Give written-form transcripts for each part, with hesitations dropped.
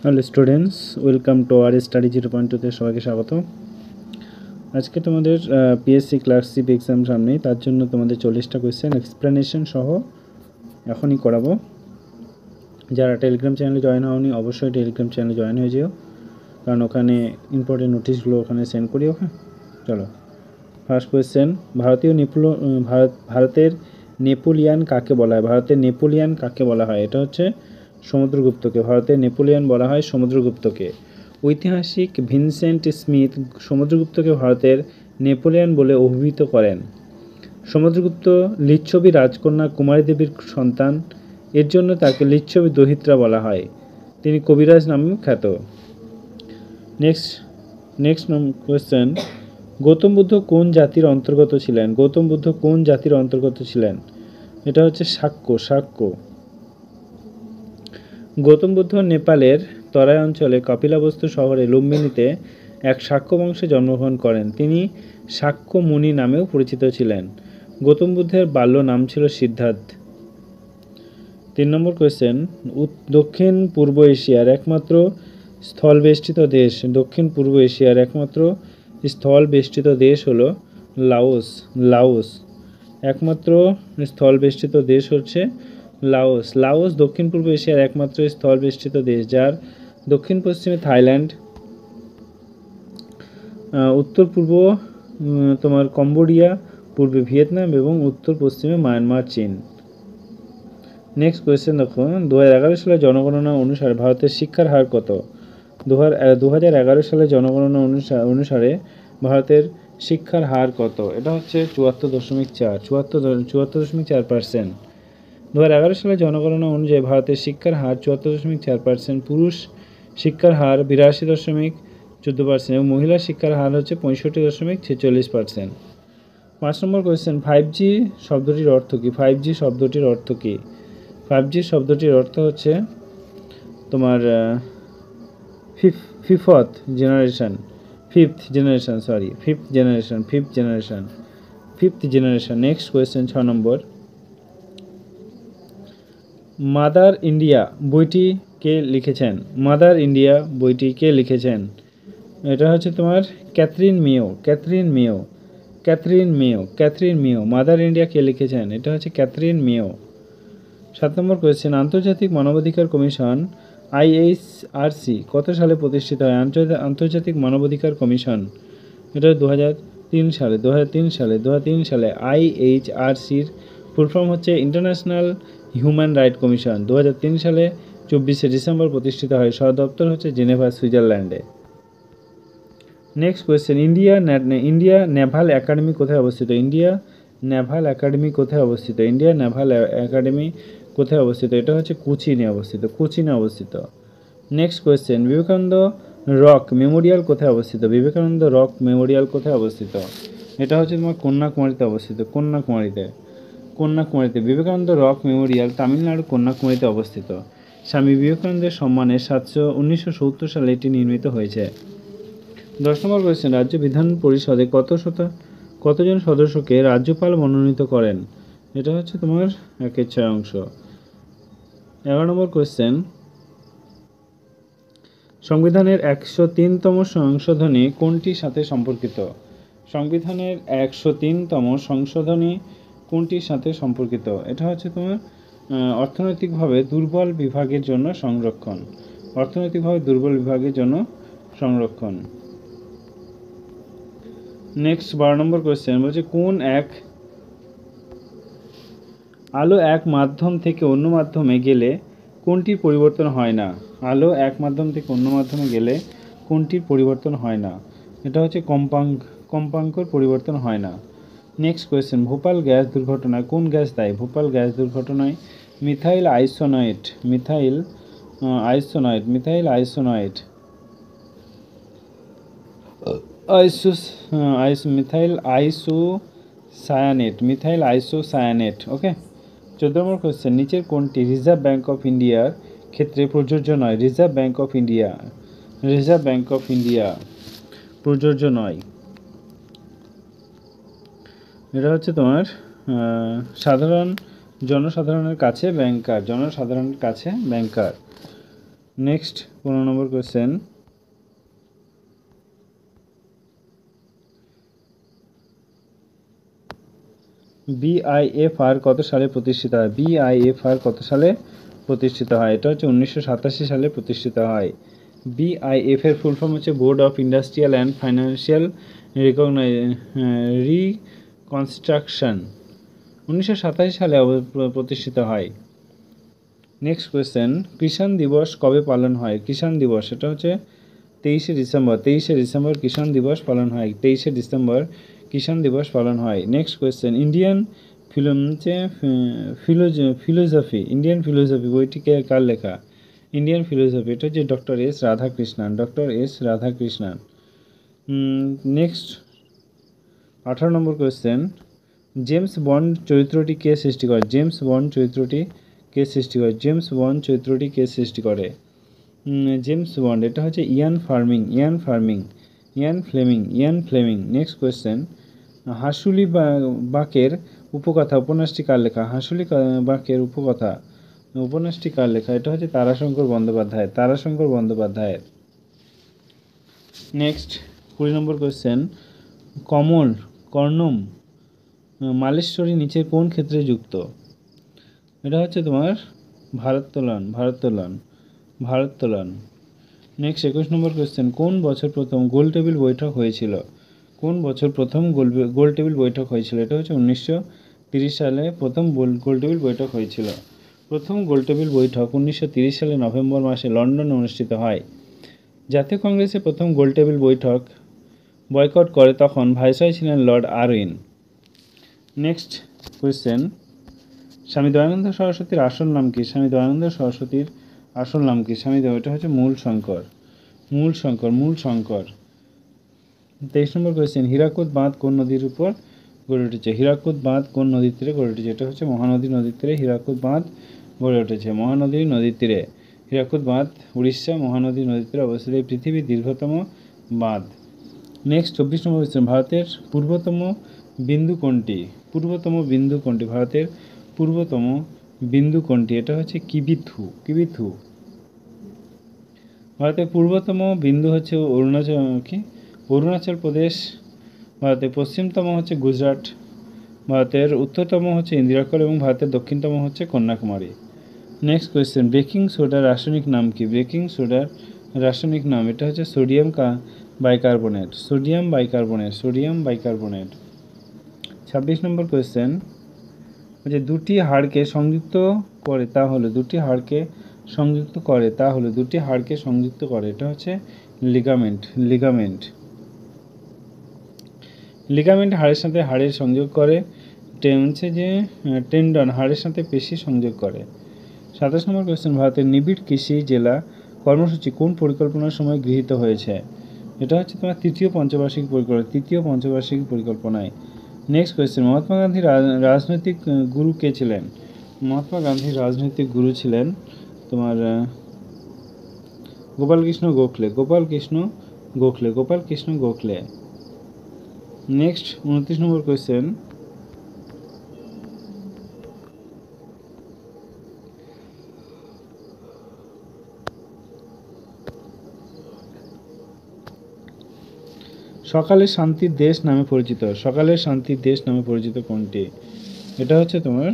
Hello students, welcome to R study 0.2তে সবাইকে স্বাগত। আজকে তোমাদের পিএসসি ক্লার্কশিপ এক্সাম সামনেই, তার জন্য তোমাদের 40টা কোয়েশ্চেন এক্সপ্লেনেশন সহ এখনই করাবো। যারা টেলিগ্রাম চ্যানেলে জয়েন হওনি অবশ্যই টেলিগ্রাম চ্যানেলে জয়েন হয়ে যেও, কারণ ওখানে ইম্পর্টেন্ট নোটিশগুলো ওখানে সেন্ড করি। ওকে, চলো ফার্স্ট কোয়েশ্চেন। ভারতের নেপোলিয়ান কাকে বলা হয়? ভারতের নেপোলিয়ান কাকে বলা হয়? এটা হচ্ছে সমুদ্রগুপ্তকে। ভারতের নেপোলিয়ান বলা হয় সমুদ্রগুপ্তকে। ঐতিহাসিক ভিনসেন্ট স্মিথ সমুদ্রগুপ্তকে ভারতের নেপোলিয়ান বলে অভিহিত করেন। সমুদ্রগুপ্ত লিচ্ছবি রাজকন্যা কুমারী দেবীর সন্তান, এর জন্য তাকে লিচ্ছবি দহিত্রা বলা হয়। তিনি কবিরাজ নামেও খ্যাত। Next question. গৌতম বুদ্ধ কোন জাতির অন্তর্গত ছিলেন? গৌতম বুদ্ধ কোন জাতির অন্তর্গত ছিলেন? এটা হচ্ছে শাক্য। গৌতম বুদ্ধ নেপালের তরাই অঞ্চলে কপিলাবস্তু শহরে লুম্বিনীতে এক শাক্য বংশে জন্মগ্রহণ করেন। তিনি শাক্য মুনি নামেও পরিচিত ছিলেন। গৌতম বুদ্ধের বাল্য নাম ছিল সিদ্ধার্থ। 3 নম্বর কোয়েশ্চেন। দক্ষিণ পূর্ব এশিয়ার একমাত্র স্থলবেষ্টিত দেশ হলো লাওস। একমাত্র স্থলবেষ্টিত দেশ হচ্ছে লাওস দক্ষিণ পূর্ব এশিয়ার একমাত্র স্থলবেষ্টিত দেশ, যার দক্ষিণ পশ্চিমে থাইল্যান্ড, উত্তর পূর্ব তোমার কম্বোডিয়া, পূর্বে ভিয়েতনাম এবং উত্তর পশ্চিমে মায়ানমার, চীন। নেক্সট কোয়েশ্চেন দেখো। 2011 সালের জনগণনা অনুসারে ভারতের শিক্ষার হার কত? 2011 সালের জনগণনা অনুসারে ভারতের শিক্ষার হার কত? এটা হচ্ছে 74.4%। 2011 সালের জনগণনা অনুযায়ী ভারতের শিক্ষার হার 74.4%। পুরুষ শিক্ষার হার 82.14% এবং মহিলা শিক্ষার হার হচ্ছে 65.46%। 5 নম্বর কোয়েশ্চেন। 5G শব্দটির অর্থ কী? 5G শব্দটির অর্থ কী? 5G শব্দটির অর্থ হচ্ছে তোমার ফিফথ জেনারেশন। নেক্সট কোয়েশ্চেন 6 নম্বর। মাদার ইন্ডিয়া বইটি কে লিখেছেন? এটা হচ্ছে তোমার ক্যাথরিন মেও। মাদার ইন্ডিয়া কে লিখেছেন? এটা হচ্ছে ক্যাথরিন মেও। 7 নম্বর কোয়েশ্চেন। আন্তর্জাতিক মানবাধিকার কমিশন IHRC কত সালে প্রতিষ্ঠিত হয়? আন্তর্জাতিক মানবাধিকার কমিশন, এটা 2003 সালে। IHRCর ফুল ফর্ম হচ্ছে ইন্টারন্যাশনাল হিউম্যান রাইট কমিশন। 2003 সালে 24শে ডিসেম্বর প্রতিষ্ঠিত হয়। সদর দপ্তর হচ্ছে জেনেভা, সুইজারল্যান্ডে। Next question. India Naval academy কোথায় অবস্থিত? ইন্ডিয়া নেভাল একাডেমি কোথায় অবস্থিত? এটা হচ্ছে কোচিনে অবস্থিত। Next question. Vivekananda rock Memorial কোথায় অবস্থিত? এটা হচ্ছে তোমার কন্যাকুমারীতে অবস্থিত। বিবেকানন্দ রক মেমোরিয়াল তামিলনাড়ুর কন্যাকুমারীতে অবস্থিত। স্বামী বিবেকানন্দের সম্মানে 1970 সালে এটি নির্মিত হয়েছে। 10 নম্বর কোয়েশ্চেন। রাজ্য বিধান পরিষদে কতজন সদস্যকে রাজ্যপাল মনোনীত করেন? এটা হচ্ছে তোমার 1/6 অংশ। 11 নম্বর কোয়েশ্চেন। সংবিধানের 103তম সংশোধনী কোনটির সাথে সম্পর্কিত? এটা হচ্ছে তোমার অর্থনৈতিকভাবে দুর্বল বিভাগের জন্য সংরক্ষণ। নেক্সট 12 নম্বর কোয়েশ্চেন বলছে আলো এক মাধ্যম থেকে অন্য মাধ্যমে গেলে কোনটির পরিবর্তন হয় না? এটা হচ্ছে কম্পাঙ্কর পরিবর্তন হয় না। Next question. ভোপাল গ্যাস দুর্ঘটনায় কোন গ্যাস দায়ী? Methyl isocyanate. Okay. 14 number question. নিচের কোনটি রিজার্ভ ব্যাঙ্ক অফ ইন্ডিয়ার ক্ষেত্রে প্রযোজ্য নয়? রিজার্ভ ব্যাঙ্ক অফ ইন্ডিয়া প্রযোজ্য নয়। এটা হচ্ছে তোমার জনসাধারণের কাছে ব্যাংকার। নেক্সট 15 নম্বর কোয়েশ্চেন, বিআইএফআর কত সালে প্রতিষ্ঠিত হয়? বিআইএফআর কত সালে প্রতিষ্ঠিত হয়? এটা হচ্ছে 1987 সালে প্রতিষ্ঠিত হয়। বিআইএফ এর ফুল ফর্ম হচ্ছে board of industrial and financial reconstruction. 1987 সালে প্রতিষ্ঠিত হয়। নেক্সট কোয়েশ্চেন, কিষাণ দিবস কবে পালন হয়? কিষাণ দিবস এটা হচ্ছে 23শে ডিসেম্বর। 23শে ডিসেম্বর কিষাণ দিবস পালন হয়। 23শে ডিসেম্বর কিষাণ দিবস পালন হয়। Next question, Indian philosophy, Indian philosophy বইটি কার লেখা? ইন্ডিয়ান ফিলোসফি এটা হচ্ছে doctor S Radhakrishnan. Doctor S Radhakrishnan. Next 18 নম্বর কোয়েশ্চেন, জেমস বন্ড চরিত্রটি কে সৃষ্টি করে? জেমস বন্ড চরিত্রটি কে সৃষ্টি করে? জেমস বন্ড চরিত্রটি কে সৃষ্টি করে? জেমস বন্ড এটা হচ্ছে ইয়ান ফ্লেমিং। নেক্সট কোয়েশ্চেন, হাসুলি বাকের উপকথা উপন্যাসটি কার লেখা? হাসুলি বাকের উপন্যাসটি কার লেখা? এটা হচ্ছে তারাশঙ্কর বন্দ্যোপাধ্যায়ের। নেক্সট 20 নম্বর কোয়েশ্চেন, কর্ণম মালেশ্বরী নিচের কোন ক্ষেত্রে যুক্ত? এটা হচ্ছে তোমার ভারোত্তোলন। নেক্সট 21 নম্বর কোয়েশ্চেন, কোন বছর প্রথম গোল টেবিল বৈঠক হয়েছিল? এটা হচ্ছে 1930 সালে প্রথম গোল টেবিল বৈঠক হয়েছিল। প্রথম গোল টেবিল বৈঠক 1930 সালে নভেম্বর মাসে লন্ডনে অনুষ্ঠিত হয়। জাতীয় কংগ্রেসে প্রথম গোল টেবিল বৈঠক বয়কট করে তখন ভাইসরয় ছিলেন লর্ড আরউইন। নেক্সট কোয়েশ্চেন, স্বামী দয়ানন্দ সরস্বতীর আসল নাম কি? এটা হচ্ছে মূল শঙ্কর। 23 নম্বর কোয়েশ্চেন, হীরাকুদ বাঁধ কোন নদীর উপর গড়ে উঠেছে? হীরাকুদ বাঁধ কোন নদীর তীরে গড়ে উঠেছে? এটা হচ্ছে মহানদী নদীর তীরে হীরাকুদ বাঁধ গড়ে উঠেছে। মহানদী নদীর তীরে হীরাকুদ বাঁধ উড়িষ্যা মহানদী নদীর তীরে অবস্থিত এই পৃথিবীর দীর্ঘতম বাঁধ। নেক্সট 24 নম্বর কোয়েশ্চেন, ভারতের পূর্বতম বিন্দু কোনটি? ভারতের পূর্বতম বিন্দু কোনটি? এটা হচ্ছে কিবিথু। ভারতের পূর্বতম বিন্দু হচ্ছে অরুণাচল প্রদেশ। ভারতের পশ্চিমতম হচ্ছে গুজরাট। ভারতের উত্তরতম হচ্ছে ইন্দিরাকল এবং ভারতের দক্ষিণতম হচ্ছে কন্যাকুমারী। নেক্সট কোয়েশ্চেন, বেকিং সোডার রাসায়নিক নাম কি? এটা হচ্ছে সোডিয়াম বাইকার্বনেট। 26 নম্বর কোয়েশ্চেন, যে দুটি হাড়কে সংযুক্ত করে তা হলো এটা হচ্ছে লিগামেন্ট হাড়ের সাথে হাড়ের সংযোগ করে। টেন্ডন হাড়ের সাথে পেশি সংযোগ করে। 27 নম্বর কোয়েশ্চেন, ভারতের নিবিড় কৃষি জেলা কর্মসূচি কোন পরিকল্পনার সময় গৃহীত হয়েছে? এটা হচ্ছে তোমার তৃতীয় পঞ্চবার্ষিক পরিকল্পনায়। নেক্সট কোয়েশ্চেন, মহাত্মা গান্ধীর রাজনৈতিক গুরু কে ছিলেন? মহাত্মা গান্ধীর রাজনৈতিক গুরু ছিলেন তোমার গোপালকৃষ্ণ গোখলে। নেক্সট 29 নম্বর কোয়েশ্চেন, সকালের শান্তির দেশ নামে পরিচিত কোনটি? এটা হচ্ছে তোমার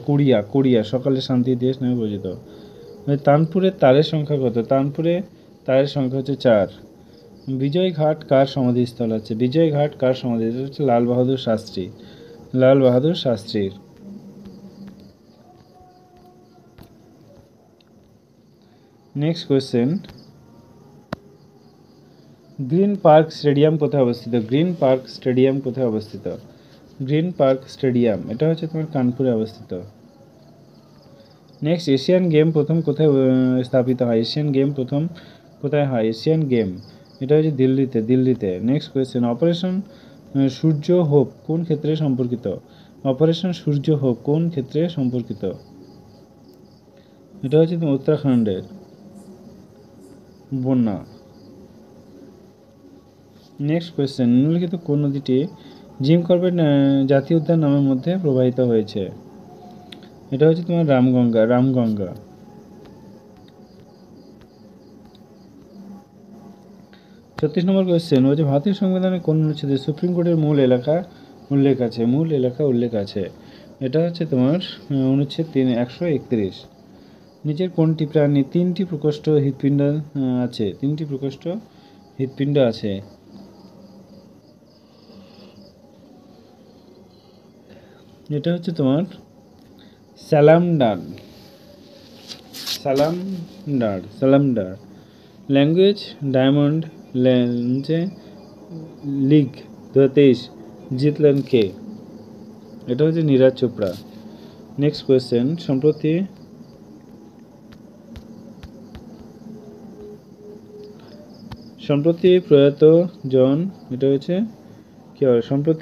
কোরিয়া সকালের শান্তির দেশ নামে পরিচিত। তানপুরের তারের সংখ্যা কত? তারের সংখ্যা হচ্ছে 4। বিজয়ঘাট কার সমাধিস্থল আছে? হচ্ছে লাল বাহাদুর শাস্ত্রীর। নেক্সট কোয়েশ্চেন, গ্রিন পার্ক স্টেডিয়াম কোথায় অবস্থিত? এটা হচ্ছে তোমার কানপুরে অবস্থিত। নেক্সট, এশিয়ান গেম প্রথম কোথায় স্থাপিত হয়? এটা হচ্ছে দিল্লিতে। নেক্সট কোয়েশ্চেন, অপারেশন সূর্য হোপ কোন ক্ষেত্রে সম্পর্কিত? এটা হচ্ছে তোমার উত্তরাখণ্ডের বন্যা। নেক্সট কোয়েশ্চেন, নিম্নলিখিত কোন নদীটি জিম করবেট জাতীয় উদ্যান নামের মধ্যে প্রবাহিত হয়েছে? এটা হচ্ছে তোমার রামগঙ্গা। 36 নম্বর কোয়েশ্চেন বলছে ভারতীয় সংবিধানে কোন অনুচ্ছেদে সুপ্রিম কোর্টের মূল এলাকা উল্লেখ আছে? এটা হচ্ছে তোমার অনুচ্ছেদ 131। নিচের কোনটি প্রাণী তিনটি প্রকোষ্ঠ হৃৎপিণ্ড আছে? এটা হচ্ছে তোমার স্যালামান্ডার। ল্যাঙ্গুয়েজ ডায়মন্ড লিগ 2023 জিতলেন কে? এটা হচ্ছে নীরজ চোপড়া। নেক্সট কোয়েশ্চেন, সম্প্রতি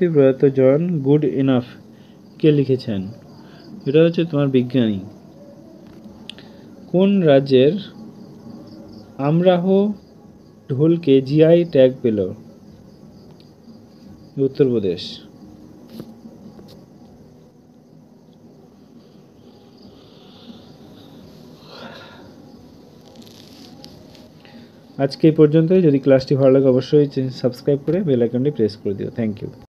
প্রয়াত জন গুড ইনাফ কে লিখেছেন? এটা হচ্ছে তোমার বিজ্ঞানী। কোন রাজ্যের আমরাহো ঢোলকে জিআই ট্যাগ পেল? উত্তরপ্রদেশ। আজকে এই পর্যন্তই। যদি ক্লাসটি ভালো লাগে অবশ্যই সাবস্ক্রাইব করে বেল আইকনটি প্রেস করে দিও। Thank you.